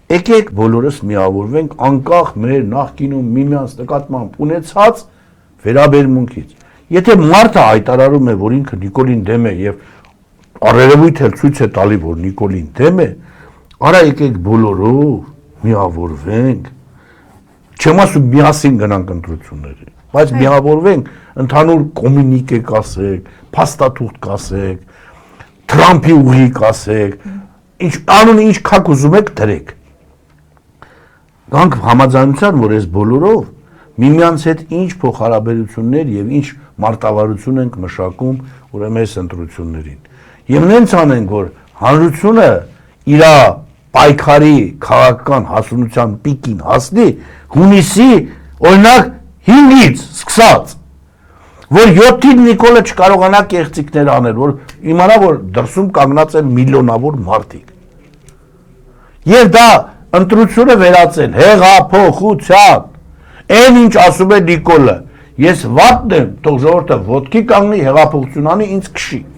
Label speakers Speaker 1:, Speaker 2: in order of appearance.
Speaker 1: Եկեք բոլորս միավորվենք անկախ մեր նախկինում միմյանց նկատմամբ ունեցած վերաբերմունքից։ Եթե մարդը հայտարարում է, որ ինքը Նիկոլին դեմ է եւ առերևույթ էլ ցույց է տալի, որ Նիկոլին դեմ է, արա եկեք բոլորով միավորվենք։ Չեմ ասում միասին գնանք ընտրությունների, բայց միավորվենք, ընդհանուր կոմունիկե կասեք, փաստաթուղթ կասեք, Թրամփի ուղի կասեք, անունը ինչ քակ ուզում եք դրեք։ Գանք համաձայնության, որ այս բոլորով միմյանց հետ ինչ փոխհարաբերություններ եւ ինչ մարտավարություն ենք մշակում ուրեմն այս ընտրություններին։ Եվ նենց անենք, որ հանրությունը իր պայքարի քաղաքական հասունության պիկին հասնի հունիսի օրինակ 5-ից սկսած, որ 7-ին Նիկոլը չկարողանա կեղծիքներ անել, որ իմանա, որ դրսում կանգնած են միլիոնավոր մարդիկ։ Եվ դա ընտրությունը վերածել հեղափոխության, այն ինչ ասում է Նիկոլը, ես վատն եմ, թող ժողովուրդը ոտքի կանգնի, հեղափոխություն անի, ինձ քշի։